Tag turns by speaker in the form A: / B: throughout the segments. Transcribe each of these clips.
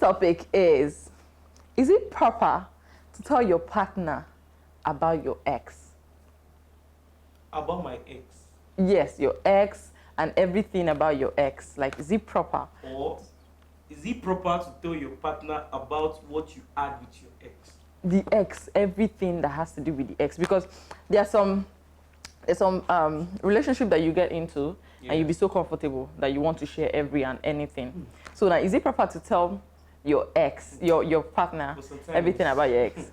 A: topic is it proper to tell your partner about your ex?
B: About my ex?
A: Yes, your ex and everything about your ex. Like, is it proper?
B: Or is it proper to tell your partner about what you had with your ex?
A: The ex, everything that has to do with the ex. Because there's some relationship that you get into and you be so comfortable that you want to share every and anything. So now, is it proper to tell your ex, your partner, everything about your ex?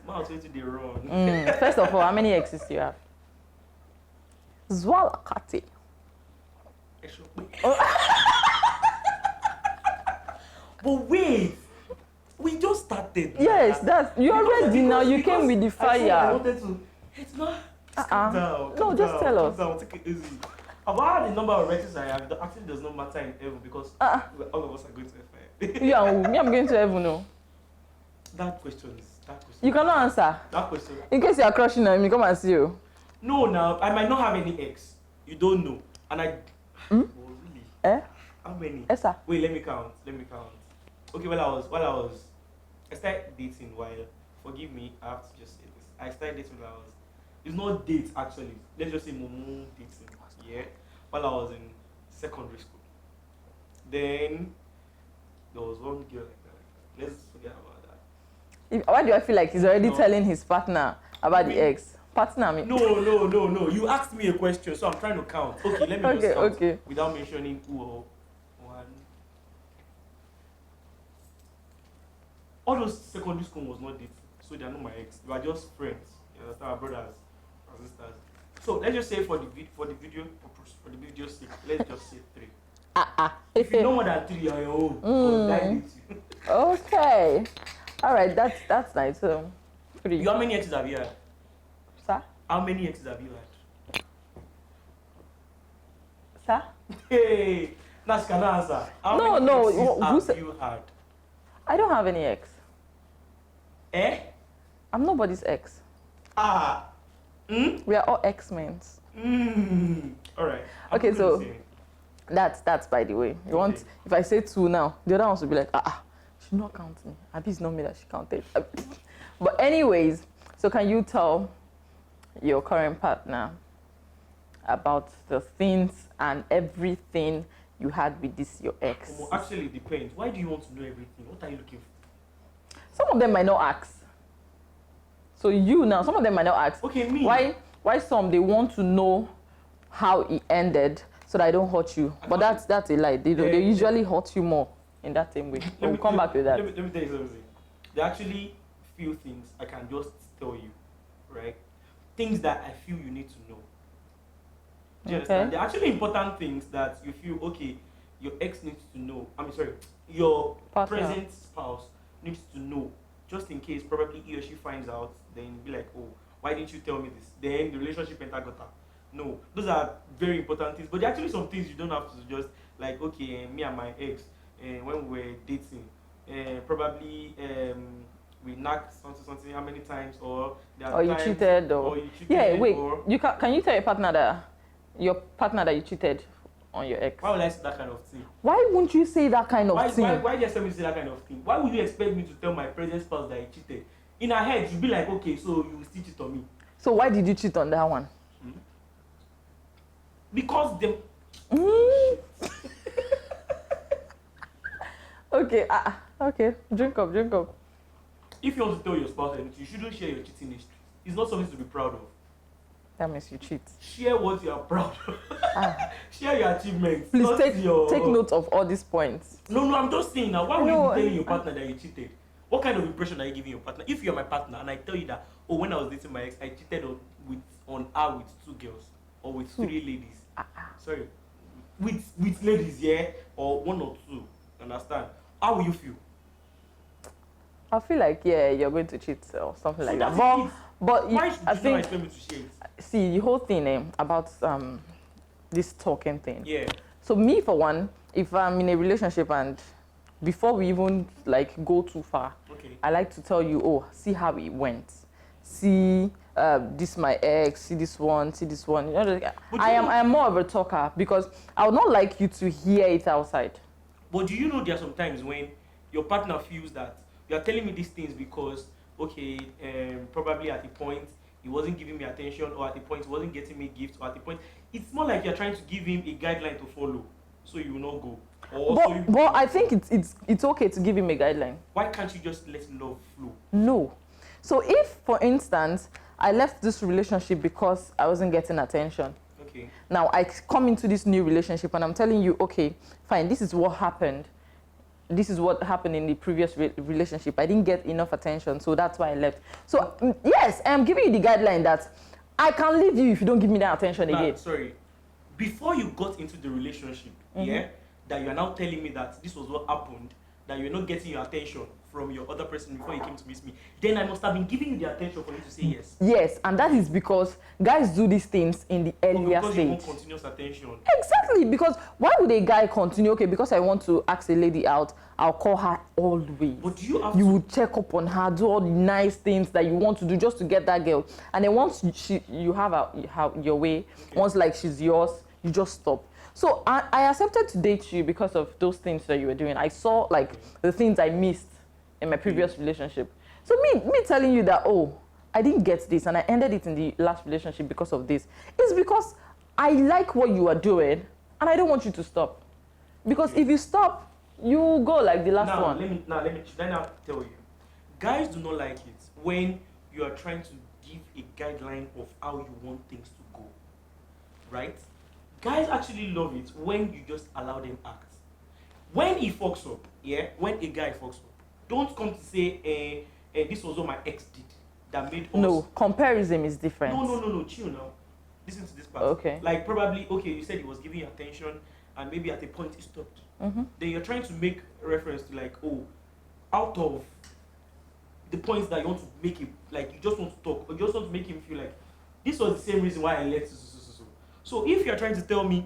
A: First of all, how many exes do you have? Zwala Kati.
B: But wait, we just started.
A: Yes, that's you already now. You came with the fire.
B: I wanted to. It's not. Calm down.
A: No, just tell us.
B: Down, take it easy. About the number of exes I have, actually does not matter in heaven because all of us are going to fire.
A: You and me, I'm going to heaven, no.
B: That question.
A: You cannot answer.
B: That question.
A: In case you are crushing on me, come and see you.
B: No, now I might not have any ex. You don't know, and I. Oh, really? How many?
A: Yes, sir.
B: Wait, let me count. Okay, I started dating while. Forgive me, I have to just say this. I started dating while I was. It's not date actually. Let's just say momo dating. Yeah, while I was in secondary school. Then there was one girl like that. Let's forget about that.
A: Why do I feel like he's already telling his partner about the ex? Partner, I mean.
B: No. You asked me a question, so I'm trying to count. Okay, let me just count without mentioning who or one. All those secondary school was not dating, so they are not my ex. They were just friends. You understand, our brothers and sisters. So let's just say for the video sake, let's just say 3. If you know more than 3, you're on your own.
A: Okay. All right, that's nice. So 3.
B: How many exes have you had?
A: Sir?
B: How many exes have you had?
A: Sir?
B: Hey, that's can answer. How many exes have you had?
A: I don't have any ex. I'm nobody's ex. We are all X-Men.
B: All right.
A: Okay, so that's by the way. You want if I say 2 now, the other ones will be like, she not count me. Abi, it's not me that she counted. But anyways, so can you tell your current partner about the things and everything you had with your ex?
B: Actually, it depends. Why do you want to know everything? What are you looking for?
A: Some of them might not ask. So some of them might not ask.
B: Okay, me.
A: Why some they want to know how it ended so that I don't hurt you. But that's a lie. They usually hurt you more in that same way. We'll come back to that.
B: Let me tell you something. There are actually few things I can just tell you, right? Things that I feel you need to know. Do you understand? They're actually important things that you feel, okay, your ex needs to know. Your present spouse needs to know. Just in case probably he or she finds out, then be like, oh, why didn't you tell me this? Then the relationship enter gutter. No, those are very important things. But there are actually some things you don't have to just like, okay, me and my ex, when we were dating, probably we knocked something how many times, or
A: you cheated, or you cheated. Yeah, wait. Can you tell your partner that you cheated on your ex?
B: Why would I say that kind of thing?
A: Why wouldn't you say that kind of thing?
B: Why do you expect me to say that kind of thing? Why would you expect me to tell my present spouse that he cheated? In her head, you'd be like, okay, so you will still cheat on me.
A: So why did you cheat on that one?
B: Because them.
A: Okay, okay. Drink up.
B: If you want to tell your spouse anything, you shouldn't share your cheating history. It's not something to be proud of.
A: That means you cheat.
B: Share what you are proud of. Share your achievements.
A: Please take note of all these points.
B: No, I'm just saying now. Why would you be telling your partner that you cheated? What kind of impression are you giving your partner? If you're my partner and I tell you that, oh, when I was dating my ex, I cheated on her with 2 girls or with 3 ladies. Sorry, with ladies, yeah, or 1 or 2. Understand? How will you feel?
A: I feel like you're going to cheat or something like that. But
B: why should you not expect me to share it?
A: See, the whole thing about this talking thing.
B: Yeah.
A: So me, for one, if I'm in a relationship and before we even like go too far, I like to tell you, oh, see how it went. See this my ex, see this one. You know, I am more of a talker because I would not like you to hear it outside.
B: But do you know there are some times when your partner feels that you are telling me these things because, okay, probably at a point he wasn't giving me attention, or at a point he wasn't getting me gifts, or at a point it's more like you're trying to give him a guideline to follow, so you will not go. Or so you
A: But I think it's okay to give him a guideline.
B: why can't you just let love flow?
A: No. So if, for instance, I left this relationship because I wasn't getting attention.
B: Okay.
A: Now I come into this new relationship and I'm telling you, okay, fine, this is what happened. This is what happened in the previous relationship. I didn't get enough attention, so that's why I left. So yes, I'm giving you the guideline that I can leave you if you don't give me that attention again.
B: Sorry. Before you got into the relationship, yeah, that you are now telling me that this was what happened, that you're not getting your attention from your other person before you came to miss me, then I must have been giving you the attention for you to say yes.
A: Yes, and that is because guys do these things in the earlier
B: because
A: stage.
B: You want continuous attention.
A: Exactly, because why would a guy continue? Okay, because I want to ask a lady out, I'll call her always.
B: But do you have
A: you would check up on her, do all the nice things that you want to do just to get that girl. And then once you have your way, once like she's yours, you just stop. So I accepted to date you because of those things that you were doing. I saw like the things I missed in my previous relationship. So me telling you that, oh, I didn't get this and I ended it in the last relationship because of this, is because I like what you are doing and I don't want you to stop. Because if you stop, you go like the last one.
B: Let me tell you. Guys do not like it when you are trying to give a guideline of how you want things to go. Right? Guys actually love it when you just allow them act. When he fucks up, when a guy fucks up, don't come to say, this was what my ex did that made us.
A: No, comparison is different.
B: No, chill now. Listen to this part.
A: Okay.
B: Like probably, okay, you said he was giving you attention and maybe at a point he stopped. Then you're trying to make reference to like, oh, out of the points that you want to make him, like you just want to talk, or you just want to make him feel like, this was the same reason why I left. So if you're trying to tell me,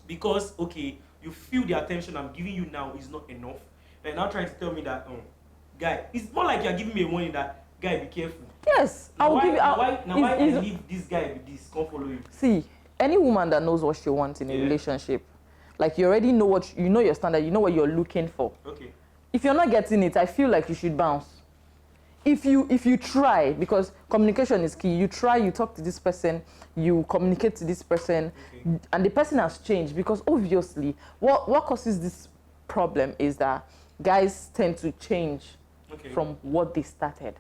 B: because, okay, you feel the attention I'm giving you now is not enough, and now trying to tell me that, guy, it's more like you're giving me a warning that, guy, be careful.
A: Yes, I will give you.
B: Why I leave this guy with this? Can't follow you.
A: See, any woman that knows what she wants in a relationship, like you already know what you know your standard, you know what you're looking for.
B: Okay.
A: If you're not getting it, I feel like you should bounce. If you try, because communication is key. You try, you talk to this person, you communicate to this person, and the person has changed. Because obviously, what causes this problem is that guys tend to change from what they started.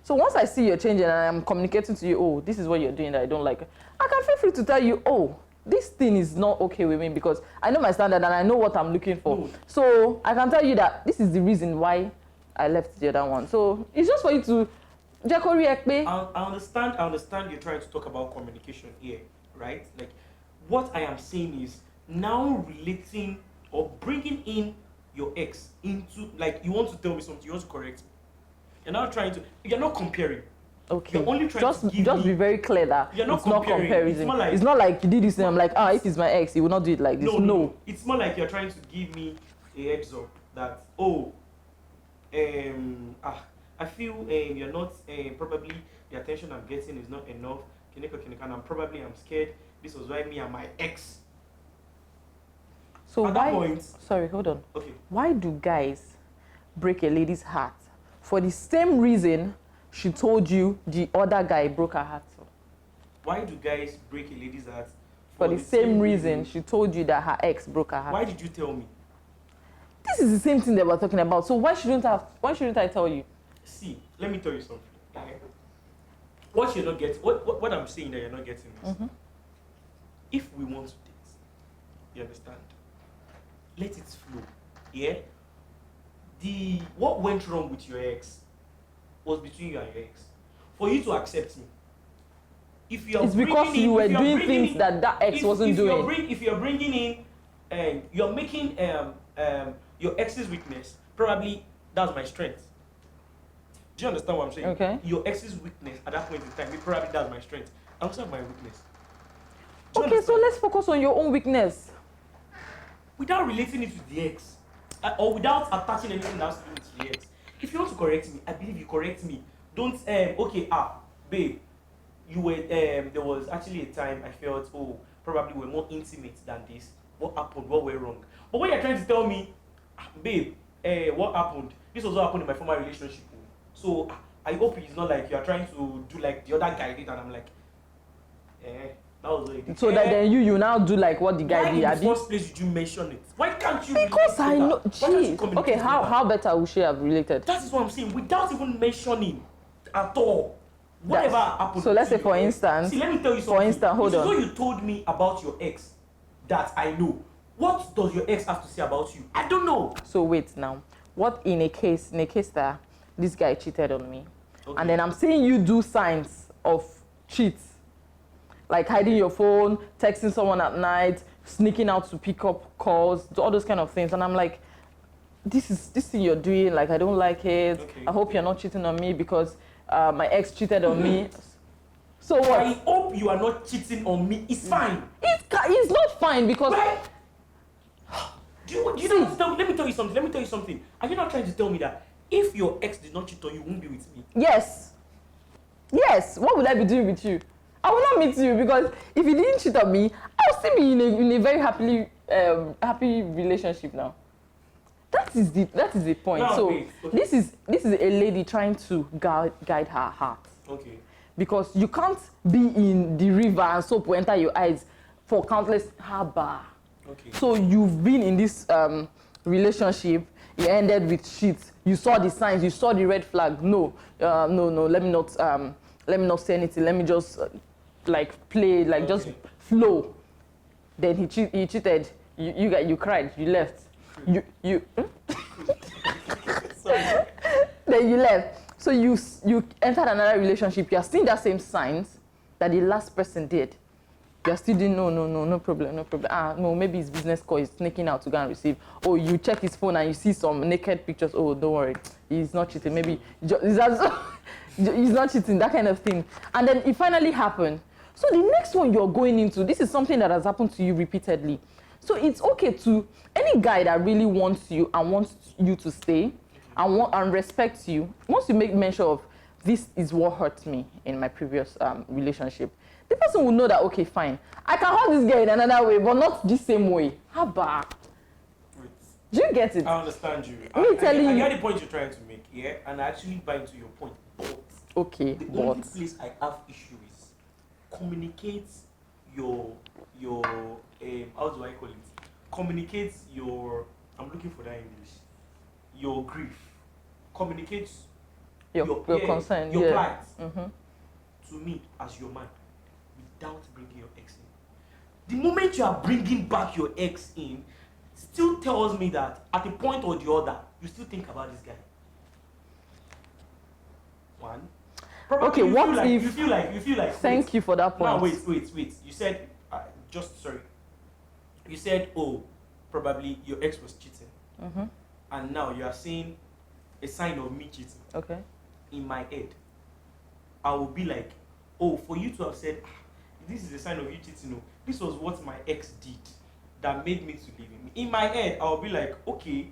A: So once I see you're changing and I'm communicating to you, oh, this is what you're doing that I don't like, I can feel free to tell you, oh, this thing is not okay with me because I know my standard and I know what I'm looking for. So I can tell you that this is the reason why I left the other one. So it's just for you to
B: I understand you're trying to talk about communication here, right? Like what I am saying is now relating or bringing in your ex into, like, you want to tell me something, you want to correct me. You're now trying to, you're not comparing.
A: Okay.
B: You're only trying to give
A: just be very clear that
B: you're not
A: it's not comparison.
B: It's
A: not like you did this and I'm like, if it's my ex, he will not do it like this. No.
B: It's more like you're trying to give me a heads up that, I feel you're not probably the attention I'm getting is not enough. And I'm scared. This was why me and my ex.
A: So
B: at that point,
A: sorry, hold on.
B: Okay.
A: Why do guys break a lady's heart for the same reason she told you the other guy broke her heart for?
B: Why do guys break a lady's heart
A: for the same reason she told you that her ex broke her heart?
B: Why did you tell me?
A: This is the same thing that we're talking about. So why shouldn't I tell you?
B: See, let me tell you something. Okay? What you're not getting, what I'm saying that you're not getting is, if we want to date, you understand? Let it flow. Yeah? What went wrong with your ex was between you and your ex. For you to accept me,
A: it's because you were doing things that ex wasn't doing.
B: If you're bringing in, and you're making your ex's weakness, probably that's my strength. Do you understand what I'm saying?
A: Okay.
B: Your ex's weakness at that point in time, probably that's my strength. I also have my weakness.
A: Okay, so let's focus on your own weakness.
B: Without relating it to the ex, or without attaching anything else to do with the ex. If you want to correct me, I believe you correct me. Don't babe, you were there was actually a time I felt, probably we're more intimate than this. What happened? What went wrong? But when you're trying to tell me, babe, what happened? This was what happened in my former relationship. So I hope it's not like you are trying to do like the other guy did, and I'm like, that was what he did.
A: So that then you now do like what the guy
B: Why
A: did.
B: in the first place did you mention it? Why can't you?
A: Because I know.
B: Why can't you
A: Jeez.
B: communicate
A: Okay, how better would she have related?
B: That is what I'm saying. Without even mentioning at all. Whatever happened.
A: So let's say, for
B: ex.
A: instance.
B: See, let me tell you something.
A: For instance, hold on.
B: So you told me about your ex that I know. What does your ex have to say about you? I don't know.
A: So wait now. What in a case that this guy cheated on me,
B: Okay.
A: and then I'm seeing you do signs of cheat, like hiding your phone, texting someone at night, sneaking out to pick up calls, all those kind of things, and I'm like, this thing you're doing, like I don't like it.
B: Okay.
A: I hope you're not cheating on me because my ex cheated on me. So what?
B: I hope you are not cheating on me. It's fine.
A: It's not fine because.
B: Right? Do you know what to tell me? Let me tell you something. Are you not trying to tell me that if your ex did not cheat on you, won't be with me?
A: Yes. What would I be doing with you? I will not meet you because if you didn't cheat on me, I'll still be in a very happy relationship now. That is the point.
B: No,
A: so
B: wait, okay.
A: this is a lady trying to guide her heart.
B: Okay.
A: Because you can't be in the river and soap will enter your eyes for countless harbor.
B: Okay.
A: So you've been in this relationship, it ended with shit. You saw the signs, you saw the red flag. No, let me not say anything. Let me just play, just flow. Then he cheated. You cried. You left. You.
B: Sorry.
A: Then you left. So you entered another relationship. You are seeing that same signs that the last person did. You're still doing no problem. No, maybe his business call is sneaking out to go and receive. Oh, you check his phone and you see some naked pictures. Oh, don't worry, he's not cheating. Maybe he's not cheating. That kind of thing. And then it finally happened. So the next one you're going into, this is something that has happened to you repeatedly. So it's okay to any guy that really wants you and wants you to stay and respects you. Once you make mention of this is what hurt me in my previous relationship, the person will know that, okay, fine, I can hurt this guy in another way, but not the same way. How bad? Do you get it?
B: I understand you.
A: Me telling you.
B: I get the point you're trying to make, yeah, and I actually buy into your point. But
A: okay,
B: the
A: but
B: only place I have issue is communicate your how do I call it? Communicate your, I'm looking for that English. Your grief. Communicate
A: your concern,
B: your plight
A: Mm-hmm.
B: to me as your man without bringing your ex in. The moment you are bringing back your ex in, still tells me that at a point or the other, you still think about this guy. One. Probably
A: Okay,
B: you
A: what
B: feel like,
A: if?
B: you feel like.
A: Thank you for that point.
B: Now wait. You said sorry. You said, oh, probably your ex was cheating,
A: Mm-hmm.
B: and now you are seeing a sign of me cheating.
A: Okay.
B: In my head, I will be like, oh, for you to have said, this is a sign of you cheating. No, this was what my ex did that made me to leave him. In my head, I'll be like, okay,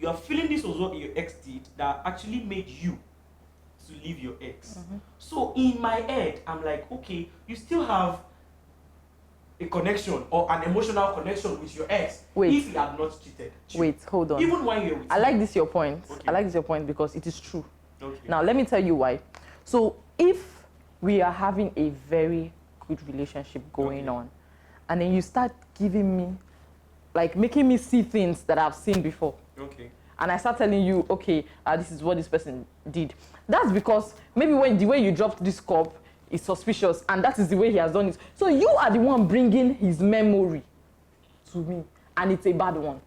B: you are feeling this was what your ex did that actually made you to leave your ex.
A: Mm-hmm.
B: So in my head, I'm like, okay, you still have a connection or an emotional connection with your ex.
A: Wait.
B: If you had not cheated.
A: Wait, hold on.
B: Even when you're with
A: I like this your point.
B: Okay.
A: I like this your point because it is true.
B: Okay.
A: Now let me tell you why. So if we are having a very good relationship going
B: Okay.
A: on, and then you start giving me, like making me see things that I've seen before,
B: Okay.
A: and I start telling you, okay, this is what this person did. That's because maybe the way you dropped this cup is suspicious, and that is the way he has done it. So you are the one bringing his memory to me, and it's a bad one.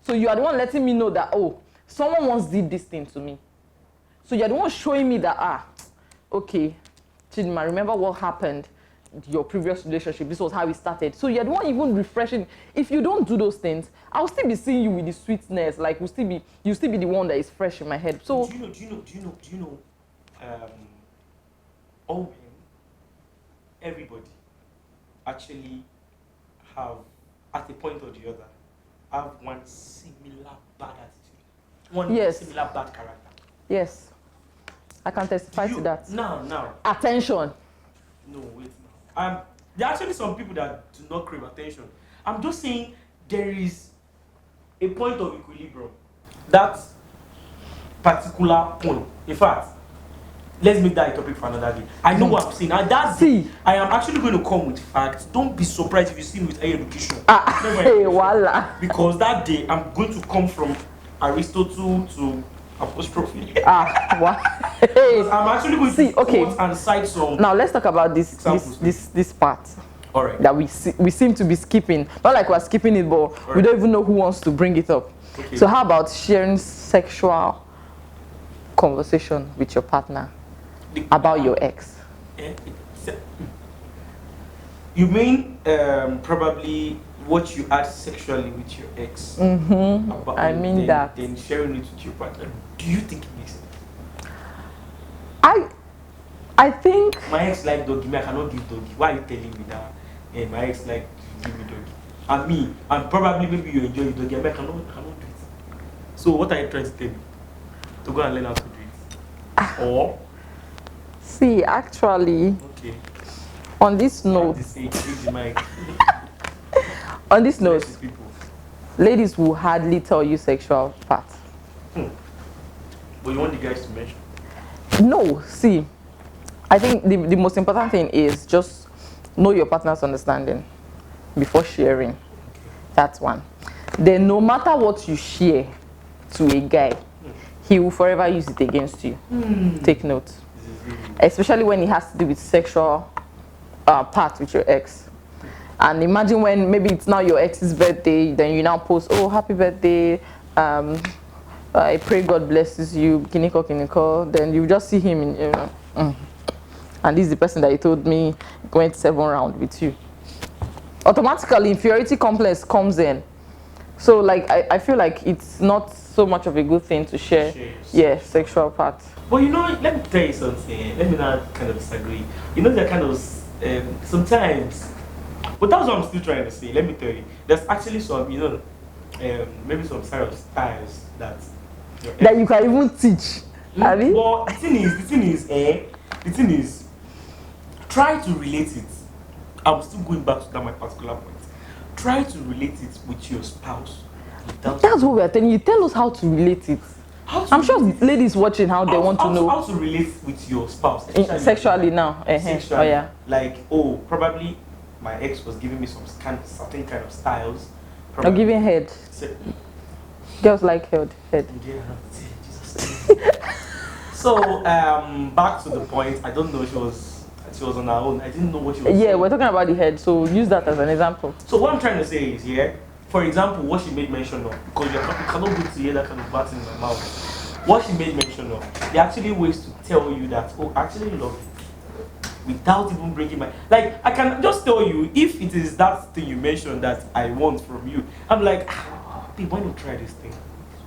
A: So you are the one letting me know that, oh, someone once did this thing to me. So you're the one showing me that, okay, Chidima, remember what happened, your previous relationship, this was how it started. So you're the one even refreshing. If you don't do those things, I'll still be seeing you with the sweetness, like you'll still be the one that is fresh in my head. So
B: do you know all men, everybody actually have, at a point or the other, have one similar bad attitude, one
A: Yes.
B: similar bad character.
A: yes, I can testify to that.
B: Now.
A: Attention.
B: No, wait now. There are actually some people that do not crave attention. I'm just saying there is a point of equilibrium. that particular point. In fact, let's make that a topic for another day. I know what I'm saying. And that's
A: See,
B: I am actually going to come with facts. Don't be surprised if you see me with higher education.
A: hey, voila.
B: Because that day I'm going to come from Aristotle to apostrophe.
A: What?
B: I'm actually going to quote and cite some.
A: Now let's talk about this part.
B: All right.
A: That we seem to be skipping. Not like we're skipping it, but we don't even know who wants to bring it up.
B: Okay.
A: So how about sharing sexual conversation with your partner about your ex?
B: You mean probably what you had sexually with your ex?
A: I mean that.
B: Then sharing it with your partner. Do you think it makes sense?
A: I think
B: my ex like doggy. Me, I cannot give doggy. Why are you telling me that? My ex like to give me doggy. And me, and probably maybe you enjoy the doggy. I cannot do it. So what are you trying to tell me? To go and learn how to do it? Or
A: see, actually,
B: okay.
A: On this note, on this note, ladies will hardly tell you sexual parts.
B: But you want the guys to mention?
A: No, see, I think the most important thing is just know your partner's understanding before sharing. That's one. Then no matter what you share to a guy, he will forever use it against you. Take note. Especially when it has to do with sexual part with your ex. And imagine when maybe it's now your ex's birthday, then you now post, oh, happy birthday, I pray God blesses you, kiniko kiniko. Then you just see him in, and this is the person that he told me went 7 rounds with you. Automatically inferiority complex comes in. So like I feel like it's not so much of a good thing to share sexual parts.
B: But you know, let me tell you something. Let me not kind of disagree. You know, they're kind of sometimes, but that's what I'm still trying to say. Let me tell you, there's actually some, you know, maybe some sort of styles that
A: you can even teach.
B: But the thing is, try to relate it. I'm still going back to that my particular point. Try to relate it with your spouse.
A: That's what we are telling you. Tell us how to relate it. I'm sure ladies watching how they want to know
B: how to relate with your spouse
A: sexually now.
B: Sexually.
A: Oh yeah.
B: Like, probably my ex was giving me some certain kind of styles.
A: Or giving head. Girls like head.
B: So back to the point. I don't know. She was on her own. I didn't know what she was.
A: Yeah, we're talking about the head. So use that as an example.
B: So what I'm trying to say is, for example, what she made mention of, because you cannot go to hear that kind of bat in my mouth. What she made mention of, there are actually ways to tell you that, oh, I actually love it, without even bringing my, like, I can just tell you, if it is that thing you mentioned that I want from you, I'm like, babe, why not try this thing?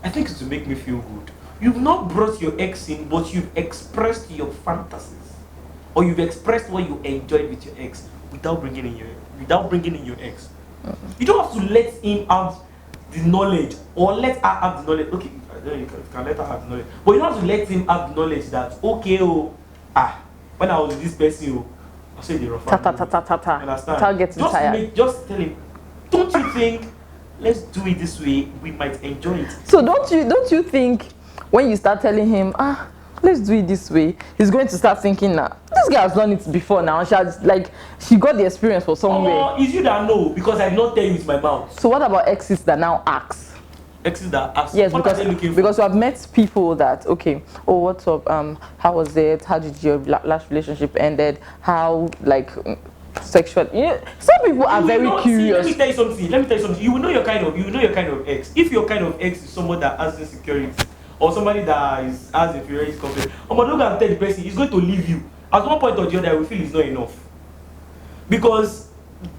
B: I think it will make me feel good. You've not brought your ex in, but you've expressed your fantasies, or you've expressed what you enjoyed with your ex without bringing in your ex. You don't have to let him have the knowledge or let her have the knowledge. Okay, you can let her have the knowledge, but you don't have to let him have the knowledge that, okay, when I was with this person, I said the rough.
A: Understand? Getting tired.
B: Just tell him, don't you think? Let's do it this way. We might enjoy it.
A: So don't you think when you start telling him, let's do it this way, he's going to start thinking, this guy has done it before now. She got the experience for somewhere.
B: It's you that know, because I did not tell you with my mouth.
A: So what about exes that now ask?
B: Exes that ask?
A: Yes, because we have met people that, okay, oh, what's up? How was it? How did your last relationship ended? How, sexual? Some people are very curious.
B: See, let me tell you something. You will know your kind of ex. If your kind of ex is someone that has insecurity, or somebody that has inferiority complex, don't go and tell the person, he's going to leave you. At one point or the other, we feel it's not enough. Because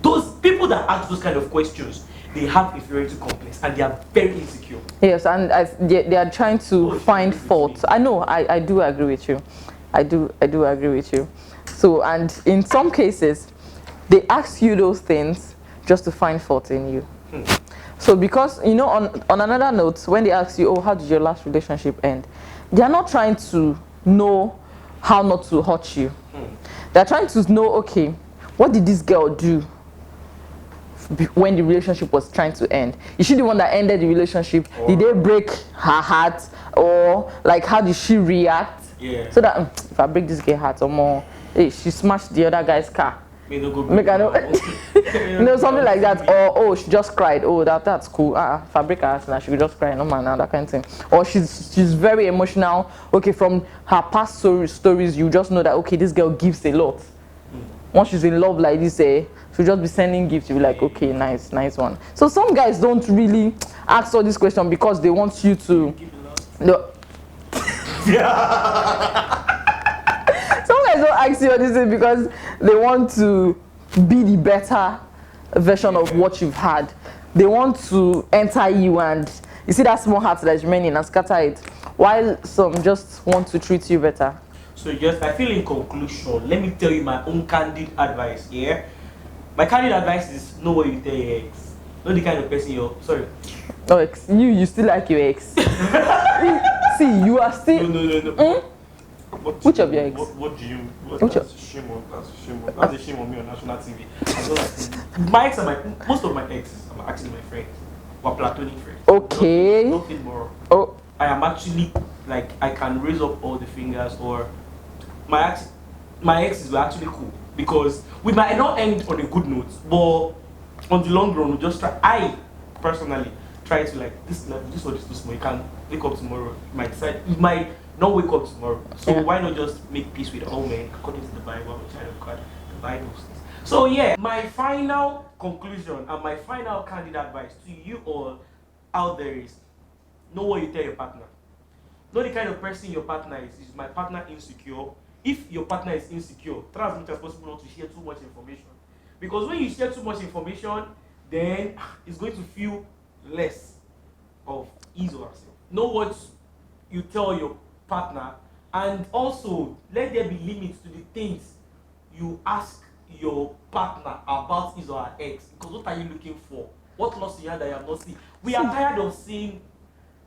B: those people that ask those kind of questions, they have inferiority complex and they are very insecure.
A: Yes, and they are trying to find fault. I know, I do agree with you. I do agree with you. So, and in some cases, they ask you those things just to find fault in you. So because, on another note, when they ask you, oh, how did your last relationship end? They are not trying to know how not to hurt you. They're trying to know, okay, what did this girl do when the relationship was trying to end? Is she the one that ended the relationship?
B: Or,
A: did they break her heart, or like how did she react?
B: Yeah.
A: So that if I break this girl heart or more, hey, she smashed the other guy's car. Make I know, something like that. Or oh, she just cried. Oh, that's cool. If I break her heart now, she could just cry. No man, that kind of thing. Or she's very emotional. Okay, from her past stories, you just know that okay, this girl gives a lot. Once she's in love like this, she'll just be sending gifts. You'll be like, okay, nice one. So some guys don't really ask all this question because they want you to. No. Some guys don't ask you all this thing because they want to be the better version of what you've had. They want to enter you, and you see that small heart that is remaining and scatter it, while some just want to treat you better.
B: So I feel in conclusion, let me tell you my own candid advice, yeah? My candid advice is know what you tell your ex. Know the kind of person you're, sorry.
A: Oh, ex, you still like your ex. See, you are still...
B: No.
A: Which of your ex?
B: What do you... That's a shame on me on national TV. My ex and most of my exes, I'm actually my friends. We're platonic friends.
A: Okay.
B: Nothing more.
A: Oh.
B: I am actually, like, I can raise up all the fingers, or my exes were actually cool, because we might not end on a good note, but on the long run, we just try. I personally try to, like, this or this too small. You can wake up tomorrow. You might not wake up tomorrow. So why not just make peace with all men according to the Bible, which I don't God, the Bible says. So yeah, my final conclusion and my final candid advice to you all out there is know what you tell your partner. Know the kind of person your partner is. Is my partner insecure? If your partner is insecure, try as much as possible not to share too much information. Because when you share too much information, then it's going to feel less of ease of yourself. Know what you tell your partner, and also let there be limits to the things you ask your partner about his or her ex. Because what are you looking for? What loss you have that you have not seen? We are tired of seeing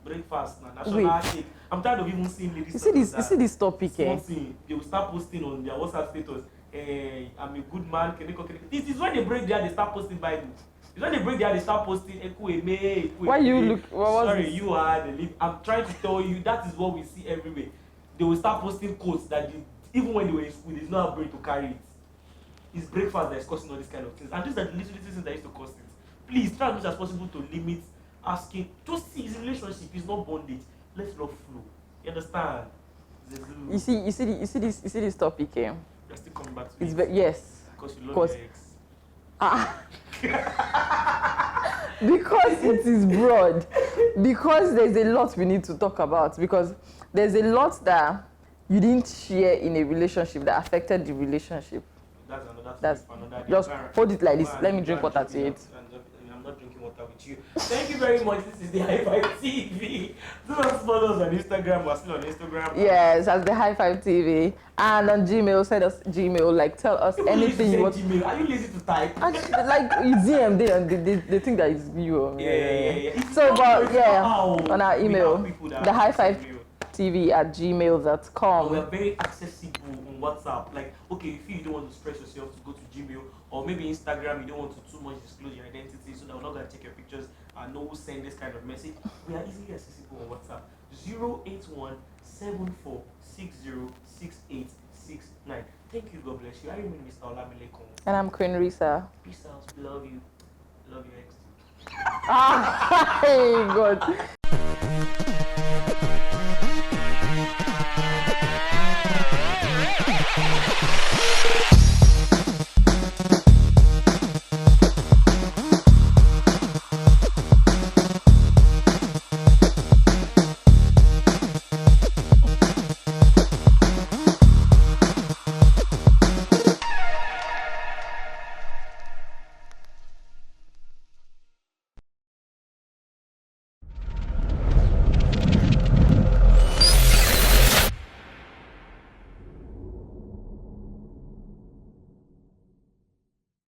B: breakfast now, national cake. I'm tired of even seeing ladies.
A: You see this topic,
B: they will start posting on their WhatsApp status. I'm a good man. This is when they break there, they start posting Bible. It's when they break there, they start posting.
A: Why you look?
B: Sorry, you are the lead. I'm trying to tell you that is what we see everywhere. They will start posting quotes that even when they were in school, they did not have brain to carry it. It's breakfast that is causing all these kind of things, and these are the little things that used to cause things. Please try as much as possible to limit asking. Just see, it's a relationship. It's not bondage. Let love flow. You understand?
A: You see this topic here.
B: You're still coming back to
A: it.
B: Yes. Because you love your ex.
A: Because it is broad. Because there's a lot we need to talk about. Because there's a lot that you didn't share in a relationship that affected the relationship. That's just hold it like this. Let me drink water to it.
B: I'm not drinking water with you. Thank you very much. This is the High Five TV. Do not follow us on Instagram. We're still on Instagram.
A: Yes, as the High Five TV. And on Gmail, send us Gmail. Like, tell us anything you want.
B: Gmail. Are you lazy to type?
A: Actually, like, it's DM. They think that it's you.
B: Yeah.
A: So, but yeah, on our email, the High Five TV@gmail.com.
B: We are very accessible on WhatsApp. Like, okay, if you don't want to stress yourself to go to Gmail, or maybe Instagram, you don't want to too much disclose your identity, so that we're not going to take your pictures and know who send this kind of message. We are easily accessible on WhatsApp. 081-7460-6869. Thank you. God bless you. I remain Mr. Olamilekon.
A: And I'm Queen Risa.
B: Peace out. Love you. Love your ex.
A: Hey, God.